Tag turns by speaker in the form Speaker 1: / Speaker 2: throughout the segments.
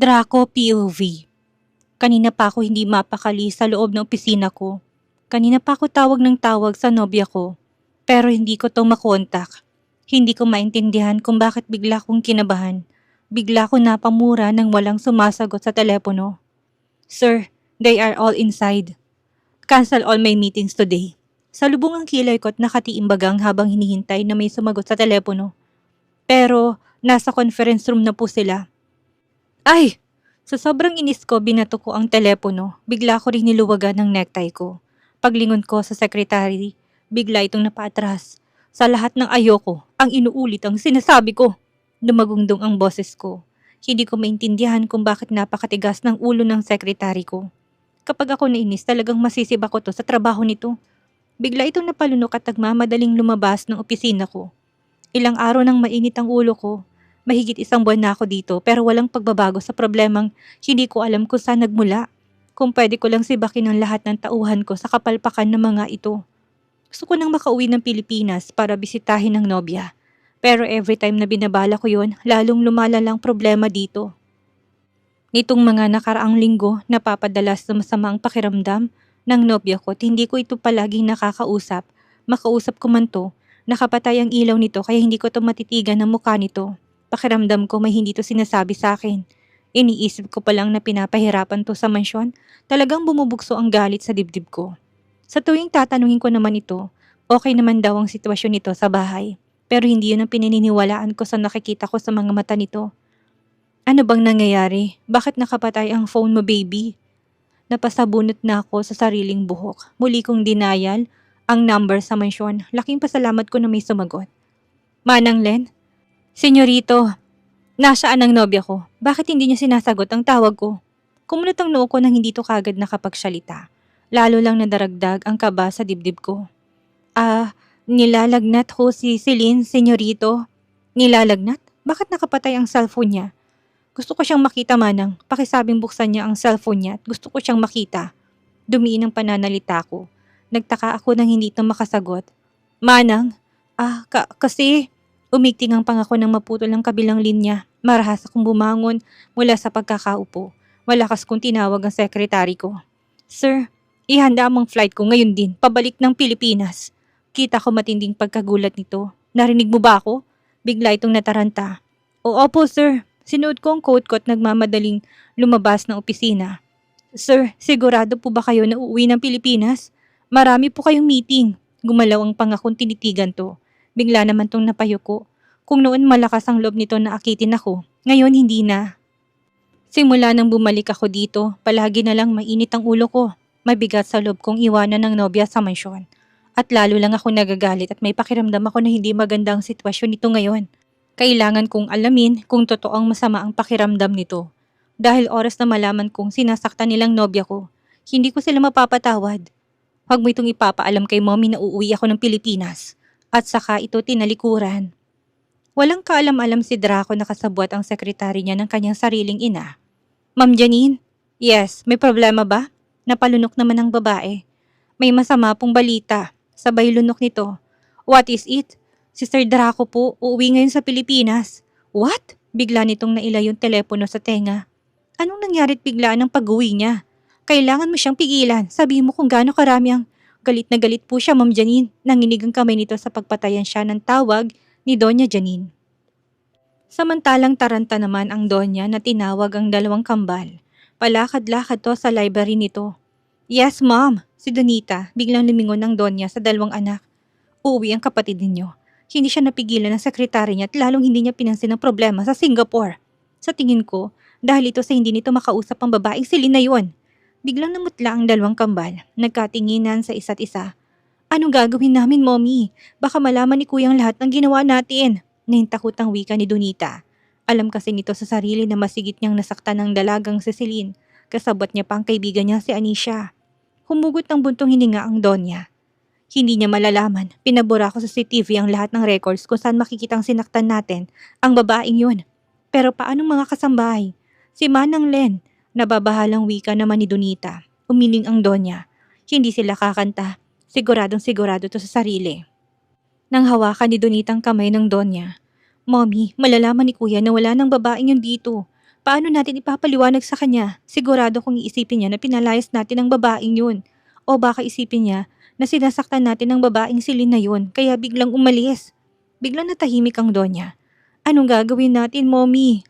Speaker 1: Draco POV. Kanina pa ako hindi mapakali sa loob ng opisina ko. Kanina pa ako tawag ng tawag sa nobya ko. Pero hindi ko to makontak. Hindi ko maintindihan kung bakit bigla akong kinabahan. Bigla ko napamura nang walang sumasagot sa telepono. Sir, they are all inside. Cancel all my meetings today. Salubong ang kilay ko at nakatiimbagang habang hinihintay na may sumagot sa telepono. Pero nasa conference room na po sila. Ay! Sa sobrang inis ko, binato ko ang telepono. Bigla ko rin niluwagan ng necktie ko. Paglingon ko sa sekretary, bigla itong napaatras. Sa lahat ng ayoko, ang inuulit ang sinasabi ko. Dumagundong ang boses ko. Hindi ko maintindihan kung bakit napakatigas ng ulo ng sekretary ko. Kapag ako nainis, talagang masisib ako to sa trabaho nito. Bigla itong napalunok at nagmamadaling lumabas ng opisina ko. Ilang araw nang mainit ang ulo ko. Mahigit 1 buwan na ako dito pero walang pagbabago sa problemang hindi ko alam kung saan nagmula. Kung pwede ko lang sibakin ang lahat ng tauhan ko sa kapalpakan ng mga ito. Gusto ko nang makauwi ng Pilipinas para bisitahin ang nobya. Pero every time na binabala ko yun, lalong lumalalang problema dito. Nitong mga nakaraang linggo, napapadalas na masamang pakiramdam ng nobya ko at hindi ko ito palaging nakakausap. Makausap ko man to, nakapatay ang ilaw nito kaya hindi ko to matitigan ng mukha nito. Pakiramdam ko may hindi to sinasabi sa akin. Iniisip ko pa lang na pinapahirapan to sa mansyon, talagang bumubugso ang galit sa dibdib ko. Sa tuwing tatanungin ko naman ito, okay naman daw ang sitwasyon nito sa bahay. Pero hindi yun ang pinaniniwalaan ko sa nakikita ko sa mga mata nito. Ano bang nangyayari? Bakit nakapatay ang phone mo, baby? Napasabunot na ako sa sariling buhok. Muli kong dinayal ang number sa mansyon. Laking pasalamat ko na may sumagot. Manang Len? Senyorito, nasaan ang nobya ko? Bakit hindi niya sinasagot ang tawag ko? Kumunot ang noo ko nang hindi to kagad nakapagsalita. Lalo lang nadaragdag ang kaba sa dibdib ko. Nilalagnat ho si Celine, senyorito. Nilalagnat? Bakit nakapatay ang cellphone niya? Gusto ko siyang makita, Manang. Pakisabing buksan niya ang cellphone niya at gusto ko siyang makita. Dumiin ang pananalita ko. Nagtaka ako nang hindi ito makasagot. Manang? Kasi... Umigting ang pangako ng maputol ang kabilang linya. Marahas akong bumangon mula sa pagkakaupo. Malakas kong tinawag ang sekretary ko. Sir, ihanda ang flight ko ngayon din, pabalik ng Pilipinas. Kita ko matinding pagkagulat nito. Narinig mo ba ako? Bigla itong nataranta. Opo sir, sinuot ko ang coat ko at nagmamadaling lumabas ng opisina. Sir, sigurado po ba kayo na uuwi ng Pilipinas? Marami po kayong meeting. Gumalaw ang pangakong tinitigan to. Bigla naman tong napayuko. Kung noon malakas ang loob nito na akitin ako, ngayon hindi na. Simula nang bumalik ako dito, palagi na lang mainit ang ulo ko. Mabigat sa loob kong iwanan ng nobya sa mansyon. At lalo lang ako nagagalit at may pakiramdam ako na hindi maganda ang sitwasyon nito ngayon. Kailangan kong alamin kung totoong masama ang pakiramdam nito. Dahil oras na malaman kong sinasaktan nilang nobya ko, hindi ko sila mapapatawad. Huwag mo itong ipapaalam kay mommy na uuwi ako ng Pilipinas. At saka ito tinalikuran. Walang kaalam-alam si Draco na kasabwat ang sekretary niya ng kanyang sariling ina. Ma'am Janine? Yes, may problema ba? Napalunok naman ang babae. May masama pong balita. Sabay lunok nito. What is it? Si Sir Draco po, uuwi ngayon sa Pilipinas. What? Bigla nitong naila yung telepono sa tenga. Anong nangyarit bigla ng pag-uwi niya? Kailangan mo siyang pigilan. Sabihin mo kung gaano karami ang... Galit na galit po siya, Ma'am Janine. Nanginig ang kamay nito sa pagpatayan siya ng tawag ni Doña Janine. Samantalang taranta naman ang Doña na tinawag ang 2 kambal. Palakad-lakad to sa library nito. Yes, Ma'am. Si Donita, biglang lumingon ng Doña sa 2 anak. Uuwi ang kapatid ninyo. Hindi siya napigilan ng sekretary niya at lalong hindi niya pinansin ang problema sa Singapore. Sa tingin ko, dahil ito sa hindi nito makausap ang babaeng silin na yun. Biglang namutla ang 2 kambal, nagkatinginan sa isa't isa. Anong gagawin namin, Mommy? Baka malaman ni Kuyang lahat ng ginawa natin. Nahintakot ang wika ni Donita. Alam kasi nito sa sarili na masigit niyang nasaktan ng dalagang si Celine. Kasabot niya pa ang kaibigan niya si Anisha. Humugot ng buntong hininga ang Donya. Hindi niya malalaman. Pinabura ko sa CCTV ang lahat ng records kung saan makikitang sinaktan natin ang babaeng yun. Pero paanong mga kasambahay? Si Manang Len. Nababahalang wika naman ni Donita. Umiling ang Donya. Hindi sila kakanta. Siguradong sigurado to sa sarili. Nang hawakan ni Donita ang kamay ng Donya. Mommy, malalaman ni Kuya na wala ng babaeng yun dito. Paano natin ipapaliwanag sa kanya? Sigurado kung iisipin niya na pinalayas natin ang babaeng yun. O baka isipin niya na sinasaktan natin ang babaeng si Lynn na yun kaya biglang umalis. Biglang natahimik ang Donya. Anong gagawin natin, Mommy?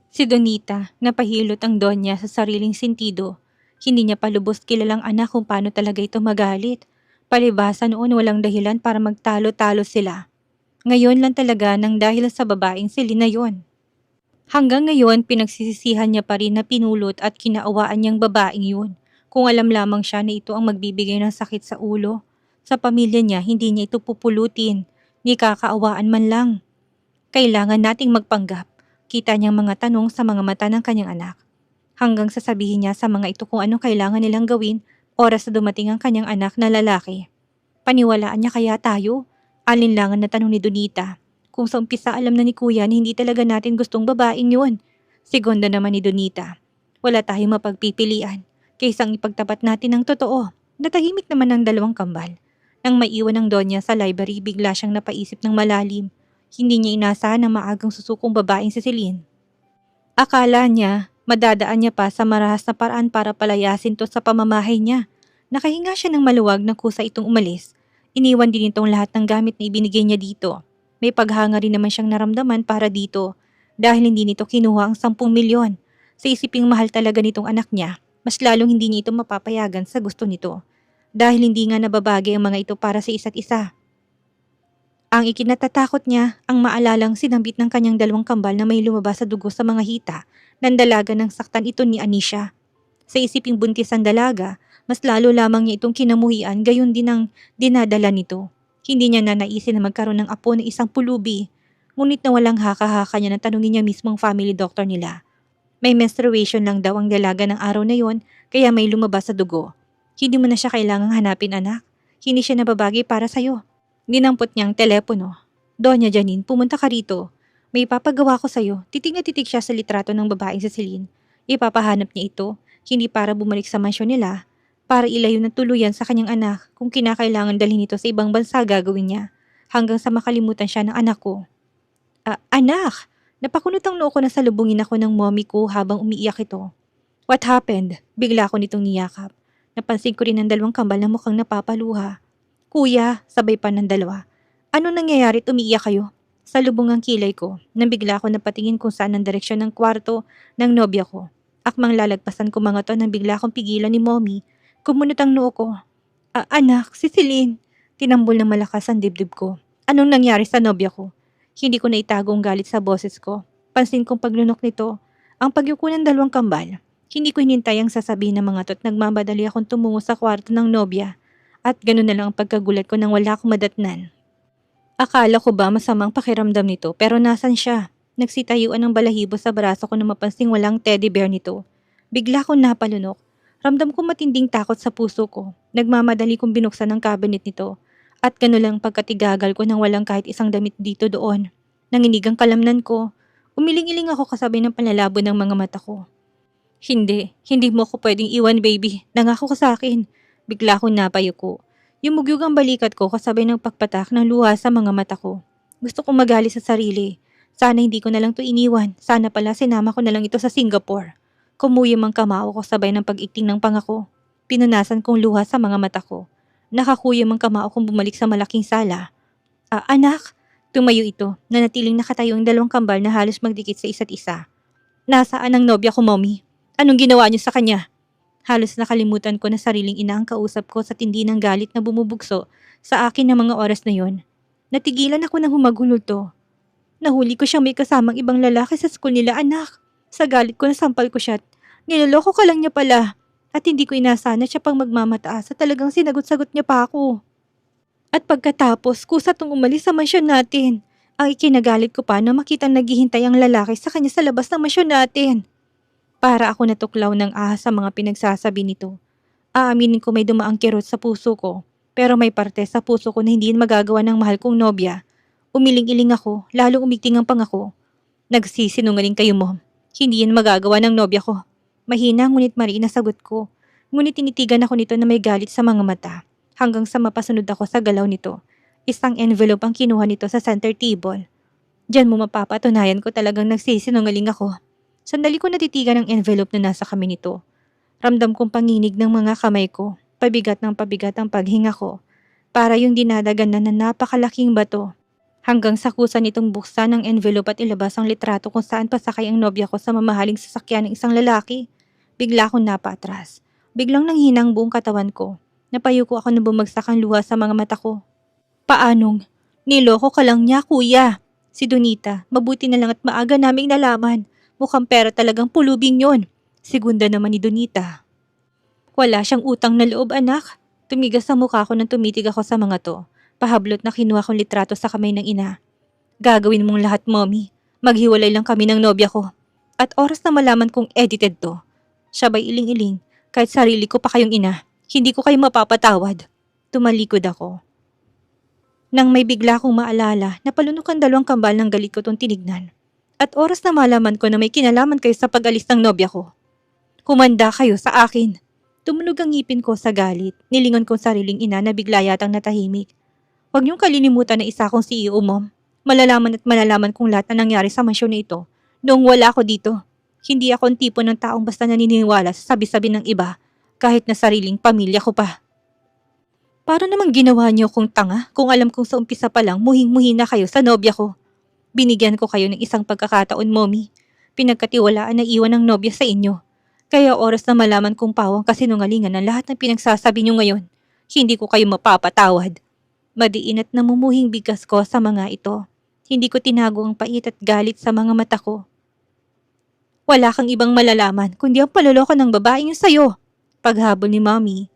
Speaker 1: Si Donita, napahilot ang Donya sa sariling sentido. Hindi niya palubos kilalang anak kung paano talaga ito magalit. Palibhasa noon walang dahilan para magtalo-talo sila. Ngayon lang talaga nang dahil sa babaeng si Lynn na yun. Hanggang ngayon pinagsisisihan niya pa rin na pinulot at kinaawaan niyang babaeng yun. Kung alam lamang siya na ito ang magbibigay ng sakit sa ulo. Sa pamilya niya hindi niya ito pupulutin, ni kakaawaan man lang. Kailangan nating magpanggap. Kita niyang mga tanong sa mga mata ng kanyang anak. Hanggang sasabihin niya sa mga ito kung anong kailangan nilang gawin oras na dumating ang kanyang anak na lalaki. Paniwalaan niya kaya tayo? Alinlangan na tanong ni Donita. Kung sa umpisa alam na ni Kuya na hindi talaga natin gustong babaeng yun. Segundo naman ni Donita. Wala tayong mapagpipilian. Kaysang ipagtapat natin ang totoo. Natahimik naman ang dalawang kambal. Nang maiwan ang Donya sa library, bigla siyang napaisip ng malalim. Hindi niya inasahan na maagang susukong babaeng si Celine. Akala niya, madadaan niya pa sa marahas na paraan para palayasin to sa pamamahay niya. Nakahinga siya ng maluwag na kusa itong umalis. Iniwan din itong lahat ng gamit na ibinigay niya dito. May paghanga rin naman siyang naramdaman para dito dahil hindi nito kinuha ang 10 milyon. Sa isiping mahal talaga nitong anak niya, mas lalong hindi niya ito mapapayagan sa gusto nito. Dahil hindi nga nababagay ang mga ito para sa isa't isa. Ang ikinatatakot niya ang maalalang sinambit ng kanyang dalawang kambal na may lumabas sa dugo sa mga hita ng dalaga ng saktan ito ni Anisha. Sa isiping buntis ang dalaga, mas lalo lamang niya itong kinamuhian gayon din ang dinadala nito. Hindi niya na naisin na magkaroon ng apo na isang pulubi, ngunit na walang haka-haka niya na tanungin niya mismo ang family doctor nila. May menstruation lang daw ang dalaga ng araw na yon kaya may lumabas sa dugo. Hindi mo na siya kailangang hanapin anak, hindi siya nababagay para sa'yo. Dinampot niyang telepono. Donya Janine, pumunta ka rito. May ipapagawa ko sa'yo. Titig na titig siya sa litrato ng babaeng si Celine. Ipapahanap niya ito, hindi para bumalik sa mansyon nila, para ilayo na tuluyan sa kanyang anak kung kinakailangan dalhin ito sa ibang bansa gagawin niya, hanggang sa makalimutan siya ng anak ko. Anak! Napakunot ang noo ko na salubungin ako ng mommy ko habang umiiyak ito. What happened? Bigla ko nitong niyakap. Napansin ko rin ang dalawang kambal na mukhang napapaluha. Kuya, sabay pa ng dalawa. Ano nangyayari at umiiyak kayo? Salubong ang kilay ko, nang bigla ko napatingin kung saan ang direksyon ng kwarto ng nobya ko. Akmang lalagpasan ko mga to nang bigla akong pigilan ni mommy. Kumunot ang noo ko. Anak, si Celine. Tinambol ng malakas ang dibdib ko. Anong nangyari sa nobya ko? Hindi ko na itago ang galit sa boses ko. Pansin kong paglunok nito, ang pagyuko ng dalawang kambal. Hindi ko hinintay ang sasabihin ng mga to at nagmamadali akong tumungo sa kwarto ng nobya. At ganoon na lang ang pagkagulat ko nang wala akong madatnan. Akala ko ba masamang pakiramdam nito pero nasan siya? Nagsitayuan ng balahibo sa braso ko na mapansing walang teddy bear nito. Bigla akong napalunok. Ramdam ko matinding takot sa puso ko. Nagmamadali kong binuksan ang cabinet nito. At ganoon lang pagkatigagal ko nang walang kahit isang damit dito doon. Nanginig ang kalamnan ko. Umiling-iling ako kasabay ng panlalabo ng mga mata ko. Hindi mo ako pwedeng iwan, baby. Nangako ka sa akin. Bigla akong napayuko. Yumugyug ang balikat ko kasabay ng pagpatak ng luha sa mga mata ko. Gusto kong magali sa sarili. Sana hindi ko na lang to iniwan. Sana pala sinama ko na lang ito sa Singapore. Kumuyom ang kamao ko sabay ng pag-ikting ng pangako. Pinunasan kong luha sa mga mata ko. Nakakuyom ang kamao kong bumalik sa malaking sala. Anak! Tumayo ito, nanatiling nakatayo ang dalawang kambal na halos magdikit sa isa't isa. Nasaan ang nobya ko, mommy? Anong ginawa niyo sa kanya? Halos nakalimutan ko na sariling ina ang kausap ko sa tindi ng galit na bumubugso sa akin ng mga oras na yon. Natigilan ako ng humagulol to. Nahuli ko siyang may kasamang ibang lalaki sa school nila, anak. Sa galit ko nasampal ko siya at niloloko ka lang niya pala. At hindi ko inasahan na siya pang magmamataas at talagang sinagot-sagot niya pa ako. At pagkatapos, kusa tong umalis sa mansyon natin. Ang ikinagalit ko pa na makitang naghihintay ang lalaki sa kanya sa labas ng mansyon natin. Para ako natuklaw ng ahas sa mga pinagsasabi nito. Aaminin ko may dumaang kirot sa puso ko, pero may parte sa puso ko na hindi magagawa ng mahal kong nobya. Umiling-iling ako, lalo umigting ang pangako. Nagsisinungaling kayo, mom. Hindi yan magagawa ng nobya ko. Mahina ngunit mariin na sagot ko. Ngunit tinitigan ako nito na may galit sa mga mata. Hanggang sa mapasunod ako sa galaw nito. Isang envelope ang kinuha nito sa center table. Diyan mo mapapatunayan ko talagang nagsisinungaling ako. Sandali ko natitigan ang envelope na nasa kami nito. Ramdam kong panginig ng mga kamay ko. Pabigat ng pabigat ang paghinga ko. Para yung dinadaganan na napakalaking bato. Hanggang sa kusa nitong buksan ang envelope at ilabas ang litrato kung saan pasakay ang nobya ko sa mamahaling sasakyan ng isang lalaki. Bigla akong napatras. Biglang nanghinang buong katawan ko. Napayuko ako na bumagsak ang luha sa mga mata ko. Paanong? Niloko ka lang niya, kuya. Si Donita, mabuti na lang at maaga naming nalaman. Mukhang pera talagang pulubing yon. Segunda naman ni Donita. Wala siyang utang na loob, anak. Tumigas sa mukha ko nang tumitig ako sa mga to. Pahablot na kinuha kong litrato sa kamay ng ina. Gagawin mong lahat, mommy. Maghiwalay lang kami ng nobya ko. At oras na malaman kong edited to. Sabay iling-iling, kahit sarili ko pa kayong ina, hindi ko kayo mapapatawad. Tumalikod ako. Nang may bigla akong maalala, napalunok ang dalawang kambal ng galit ko tong tinignan. At oras na malaman ko na may kinalaman kayo sa pag-alis ng nobya ko. Kumanda kayo sa akin. Tumunog ang ngipin ko sa galit. Nilingon kong sariling ina na bigla yatang natahimik. Huwag niyong kalilimutan na isa akong CEO, mom. Malalaman at malalaman kung lahat na nangyari sa mansyon na ito. Noong wala ako dito. Hindi ako ang tipo ng taong basta naniniwala sa sabi-sabi ng iba, kahit na sariling pamilya ko pa. Para namang ginawa niyo kong tanga kung alam kong sa umpisa pa lang muhing-muhi na kayo sa nobya ko. Binigyan ko kayo ng isang pagkakataon, mommy. Pinagkatiwalaan na iwan ng nobya sa inyo. Kaya oras na malaman kong pawang kasinungalingan ng lahat ng pinagsasabi niyo ngayon, hindi ko kayo mapapatawad. Madiin at namumuhing bigas ko sa mga ito. Hindi ko tinago ang pait at galit sa mga mata ko. Wala kang ibang malalaman kundi ang paloloko ng babaeng yun sa'yo. Paghabol ni mommy.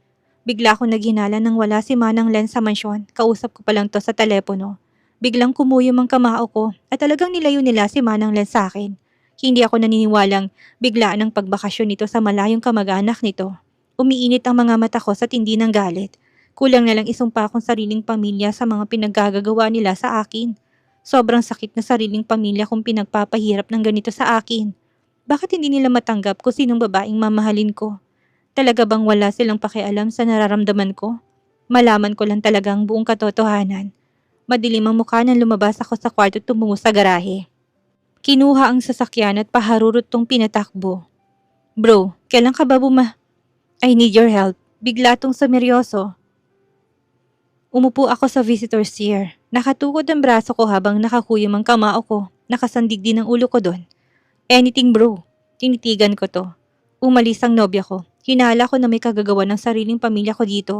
Speaker 1: Bigla akong naghinala nang wala si Manang Len sa mansyon. Kausap ko pa lang to sa telepono. Biglang kumuyom ang kamao ko at talagang nilayo nila si Manang Len sa akin. Hindi ako naniniwalang biglaan ang pagbakasyon nito sa malayong kamag-anak nito. Umiinit ang mga mata ko sa tindi ng galit. Kulang na lang isumpa akong sariling pamilya sa mga pinaggagawa nila sa akin. Sobrang sakit na sariling pamilya kung pinagpapahirap ng ganito sa akin. Bakit hindi nila matanggap kung sinong babaeng mamahalin ko? Talaga bang wala silang pakialam sa nararamdaman ko? Malaman ko lang talaga ang buong katotohanan. Madilim ang mukha nang lumabas ako sa kwarto at tumungo sa garahe. Kinuha ang sasakyan at paharurot tong pinatakbo. Bro, kailan ka ba I need your help. Bigla tong sumeryoso. Umupo ako sa visitor's chair. Nakatukod ang braso ko habang nakakuyom ang kamao ko. Nakasandig din ang ulo ko doon. Anything, bro. Tinitigan ko to. Umalis ang nobya ko. Hinala ko na may kagagawa ng sariling pamilya ko dito.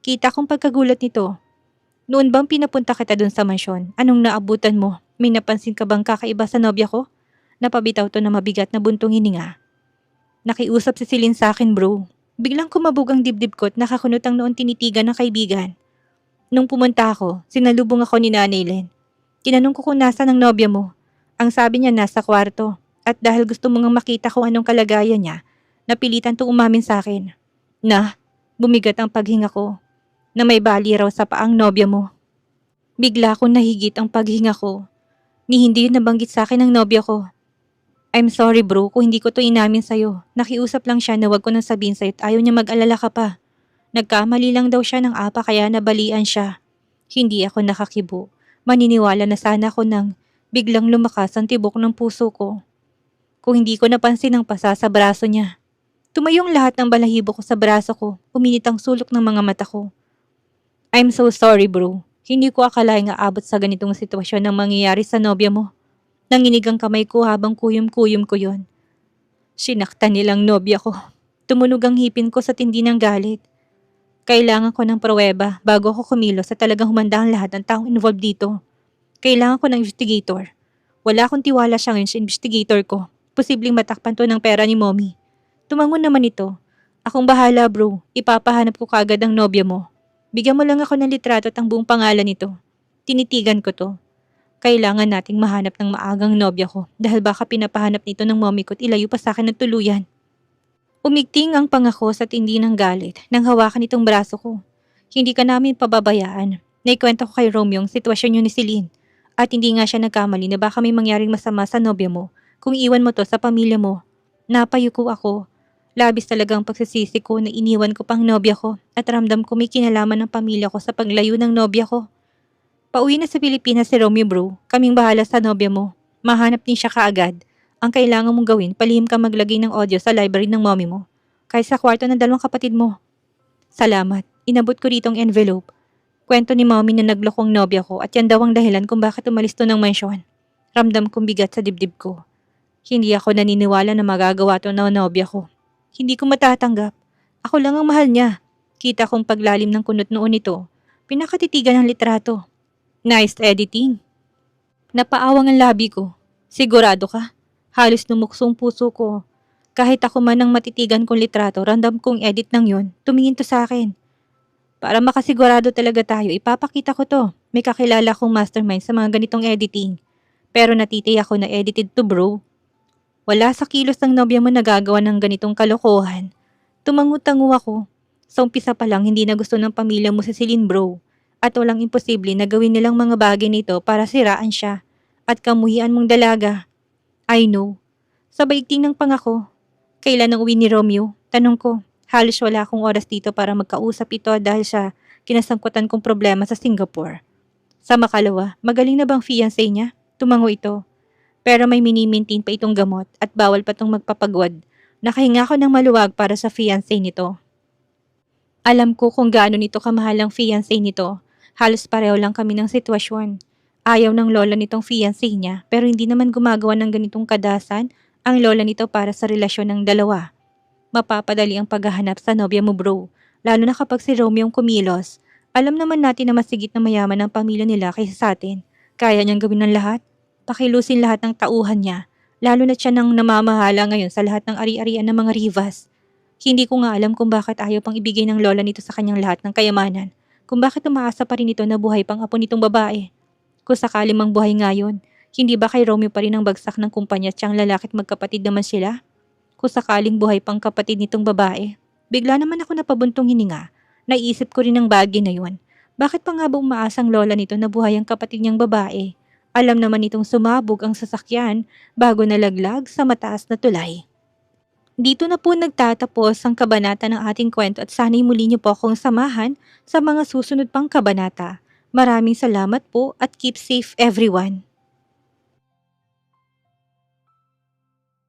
Speaker 1: Kita kong pagkagulat nito. Noon bang pinapunta kita dun sa mansyon? Anong naabutan mo? May napansin ka bang kakaiba sa nobya ko? Napabitaw to na mabigat na buntong hininga. Nakiusap si Celine sa akin, bro. Biglang kumabog ang dibdib ko at nakakunot ang noon tinitigan ng kaibigan. Nung pumunta ako, sinalubong ako ni Nanay Len. Tinanong ko kung nasa ng nobya mo. Ang sabi niya nasa kwarto. At dahil gusto mo nga makita kung anong kalagayan niya, napilitan to umamin sa akin. Bumigat ang paghinga ko. Na may bali raw sa paang nobya mo. Bigla akong nahigit ang paghinga ko. Ni hindi yun nabanggit sa akin ng nobya ko. I'm sorry, bro, kung hindi ko to inamin sa'yo. Nakiusap lang siya na wag ko nang sabihin sa'yo at ayaw niya mag-alala ka pa. Nagkamali lang daw siya ng apa kaya nabalian siya. Hindi ako nakakibo. Maniniwala na sana ako nang biglang lumakas ang tibok ng puso ko. Kung hindi ko napansin ang pasa sa braso niya. Tumayong lahat ng balahibo ko sa braso ko. Uminit ang sulok ng mga mata ko. I'm so sorry, bro. Hindi ko akalaing aabot sa ganitong sitwasyon ang mangyayari sa nobya mo. Nanginig ang kamay ko habang kuyom-kuyom ko yon. Sinaktan nilang nobya ko. Tumunog ang hipin ko sa tindi ng galit. Kailangan ko ng pruweba bago ako kumilos at talagang humanda ang lahat ng taong involved dito. Kailangan ko ng investigator. Wala akong tiwala siya ngayon sa investigator ko. Posibleng matakpan to ng pera ni mommy. Tumangon naman ito. Akong bahala, bro. Ipapahanap ko kaagad ang nobya mo. Bigyan mo lang ako ng litrato at ang buong pangalan nito. Tinitigan ko to. Kailangan nating mahanap ng maagang nobya ko dahil baka pinapahanap nito ng mommy ko at ilayo pa sa akin ng tuluyan. Umigting ang pangako sa tindi ng galit nang hawakan itong braso ko. Hindi ka namin pababayaan. Naikwento ko kay Romeo ang sitwasyon niyo ni Celine. At hindi nga siya nagkamali na baka may mangyaring masama sa nobya mo kung iwan mo to sa pamilya mo. Napayuko ako. Labis talagang pagsisisi ko na iniwan ko pang nobya ko at ramdam ko may kinalaman ng pamilya ko sa paglayo ng nobya ko. Pauwi na sa Pilipinas si Romeo, bro. Kaming bahala sa nobya mo. Mahanap din siya kaagad. Ang kailangan mong gawin, palihim ka maglagay ng audio sa library ng mommy mo. Kahit sa kwarto ng dalawang kapatid mo. Salamat. Inabot ko rito ang envelope. Kwento ni mommy na naglokong nobya ko at yan daw ang dahilan kung bakit umalis to ng mansyon. Ramdam kong bigat sa dibdib ko. Hindi ako naniniwala na magagawa to ng nobya ko. Hindi ko matatanggap. Ako lang ang mahal niya. Kita kong paglalim ng kunot noon nito. Pinakatitigan ng litrato. Nice editing. Napaawang ang labi ko. Sigurado ka? Halos numuksong puso ko. Kahit ako man ang matitigan kong litrato, random kong edit ng yon, tumingin to sa akin. Para makasigurado talaga tayo, ipapakita ko to. May kakilala kong mastermind sa mga ganitong editing. Pero natitiyak ako na edited to bro. Wala sa kilos ng nobya mo nagagawa ng ganitong kalokohan. Tumangu-tangu ako. Sa umpisa pa lang hindi na gusto ng pamilya mo si Celine bro. At walang imposible na gawin nilang mga bagay nito para siraan siya. At kamuhian mong dalaga. I know. Sa baigting ng pangako. Kailan ang uwi ni Romeo? Tanong ko. Halos wala akong oras dito para magkausap ito dahil sa kinasangkutan kong problema sa Singapore. Sa makalawa, magaling na bang fiancé niya? Tumango ito. Pero may minimintin pa itong gamot at bawal pa itong magpapagwad. Nakahinga ko ng maluwag para sa fiancé nito. Alam ko kung gaano nito kamahal ang fiancé nito. Halos pareho lang kami ng sitwasyon. Ayaw ng lola nitong fiancé niya pero hindi naman gumagawa ng ganitong kadasan ang lola nito para sa relasyon ng dalawa. Mapapadali ang paghahanap sa nobya mo bro, lalo na kapag si Romeo ang kumilos. Alam naman natin na masigit na mayaman ang pamilya nila kaysa sa atin. Kaya niyang gawin ng lahat. Pakilusin lahat ng tauhan niya, lalo na siya nang namamahala ngayon sa lahat ng ari-arian ng mga Rivas. Hindi ko nga alam kung bakit ayaw pang ibigay ng lola nito sa kanyang lahat ng kayamanan. Kung bakit umaasa pa rin ito na buhay pang apo nitong babae. Kung sakali mang buhay ngayon, hindi ba kay Romeo pa rin ang bagsak ng kumpanya at siyang lalaki't magkapatid naman sila? Kung sakaling buhay pang kapatid nitong babae, bigla naman ako napabuntong hininga. Naisip ko rin ang bagay na yun. Bakit pa nga ba umaasang lola nito na buhay ang kapatid niyang babae? Alam naman itong sumabog ang sasakyan bago nalaglag sa mataas na tulay. Dito na po nagtatapos ang kabanata ng ating kwento at sana'y muli niyo po akong samahan sa mga susunod pang kabanata. Maraming salamat po at keep safe everyone.